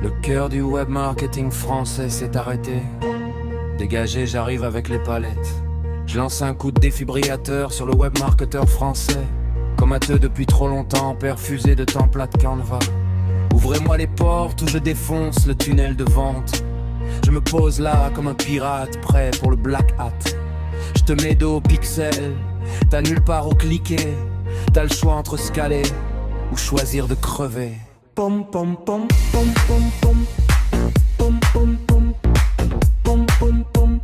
Le cœur du web marketing français s'est arrêté. Dégagé, j'arrive avec les palettes. Je lance un coup de défibrillateur sur le web marketeur français. Comateux depuis trop longtemps, perfusé de templates Canva. Ouvrez-moi les portes où je défonce le tunnel de vente. Je me pose là comme un pirate prêt pour le black hat. Je te mets dos au pixel, t'as nulle part où cliquer. T'as le choix entre scaler ou choisir de crever. Pom pom pom pom pom pom pom pom pom pom pom pom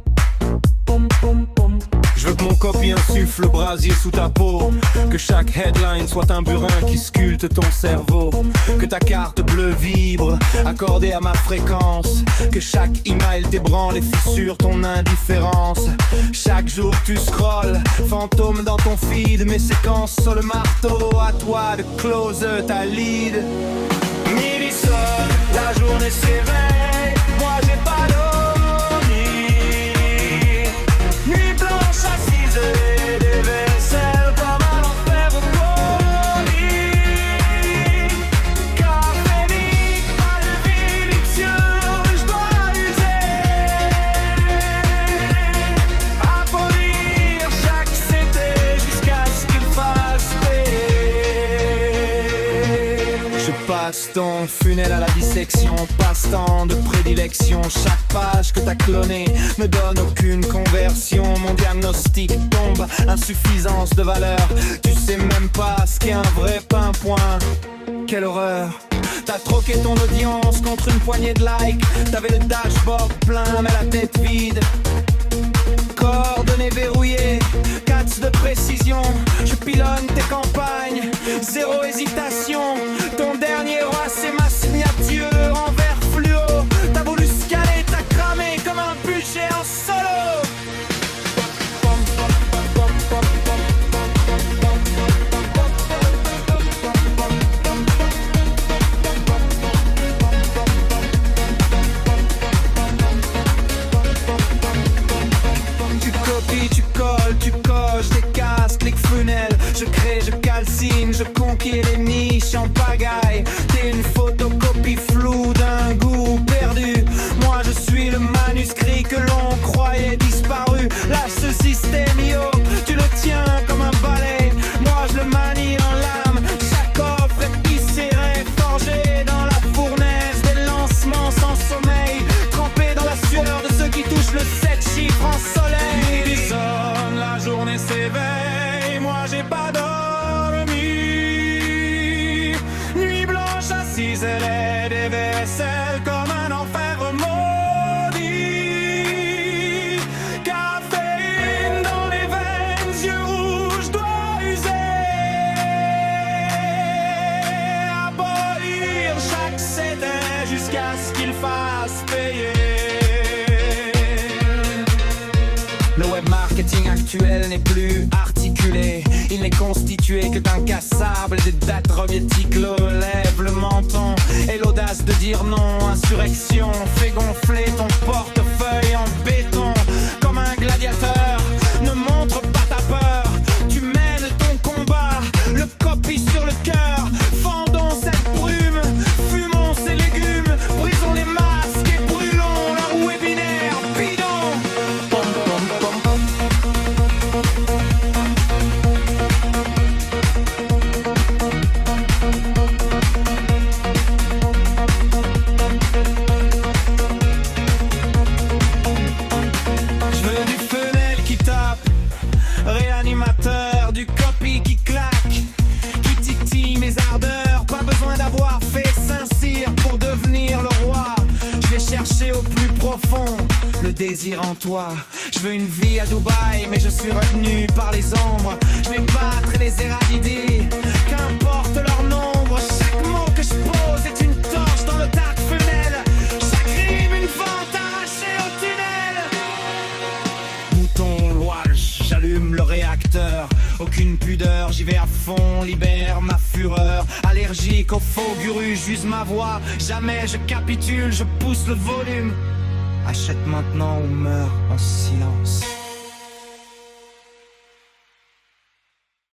pom pom pom. Je veux que mon copie insuffle le brasier sous ta peau. Que chaque headline soit un burin qui sculpte ton cerveau. Que ta carte bleue vibre, accordée à ma fréquence. Que chaque email t'ébranle et fissure ton indifférence. Chaque jour tu scrolles, fantôme dans ton feed. Mes séquences sur le marteau, à toi de close ta lead. Midi sonne, la journée s'éveille. Moi j'ai pas dormi. Nuit blanche assise et des vaisselles comme un enfer poli. Cafénique, pas de vélicieux, je dois user. Abolir chaque CT jusqu'à ce qu'il fasse payer. Je passe ton funnel à la dissection, passe-temps de prédilection. Chaque page que t'as clonée ne donne aucune conversion. Mon diagnostic tombe, insuffisance de valeur. Tu sais même pas ce qu'est un vrai pinpoint. Quelle horreur! T'as troqué ton audience contre une poignée de likes. T'avais le dashboard plein mais la tête vide. Coordonnées verrouillées, 4 de précision. Je pilonne tes campagnes, zéro hésitation. Ton dernier roi c'est ma signature en vert fluo. T'as voulu scaler, t'as cramé comme un budget en solo. Tu copies, tu colles, tu coches des casques, les funnels. Je crée, je calcine, je conquiers les niches en pagaille. T'es une photocopie floue d'un goût perdu. Moi je suis le manuscrit que l'on croyait disparu. Lâche ce système yo, tu le tiens comme un balai. Moi je le manie en lame. Chaque offre épicérée, forgée dans la fournaise des lancements sans sommeil. Trempé dans la sueur de ceux qui touchent le 7 chiffres en soleil. Midi sonne, la journée s'éveille. Moi j'ai pas dormi. Nuit blanche assise, elle est des vaisselles comme un enfer maudit. Caféine dans les veines, yeux rouges, doigts usés. Abolir chaque CD jusqu'à ce qu'il fasse payer. Le web marketing actuel n'est plus articulé. Il n'est constitué que d'incassables. Des dates reviétiques lèvent le menton et l'audace de dire non. Insurrection, fais gonfler ton portefeuille en béton. Comme un gladiateur, ne montre pas ta peur. Tu mènes ton combat, le copie sur le cœur. Fendons cette brume, fumons ces légumes. Brisons les masques et brûlons leur webinaire bidon. Pom, pom, pom, pom. Je veux du funnel qui tape, réanimateur, du copy qui claque, qui titille mes ardeurs. Pas besoin d'avoir fait Saint-Cyr pour devenir le roi. Je vais chercher au plus profond le désir en toi. Je veux une vie à Dubaï, mais je suis retenu par les ombres. Je vais battre et les éradider, qu'importe leur nombre. Chaque mot que je pose est une torche dans le dark funnel. Chaque rime une vente arrachée au tunnel. Bouton Walsh, j'allume le réacteur. Aucune pudeur, j'y vais à fond, libère ma fureur. Allergique aux faux gurus, j'use ma voix. Jamais je capitule, je pousse le volume. Achète maintenant ou meurs en silence.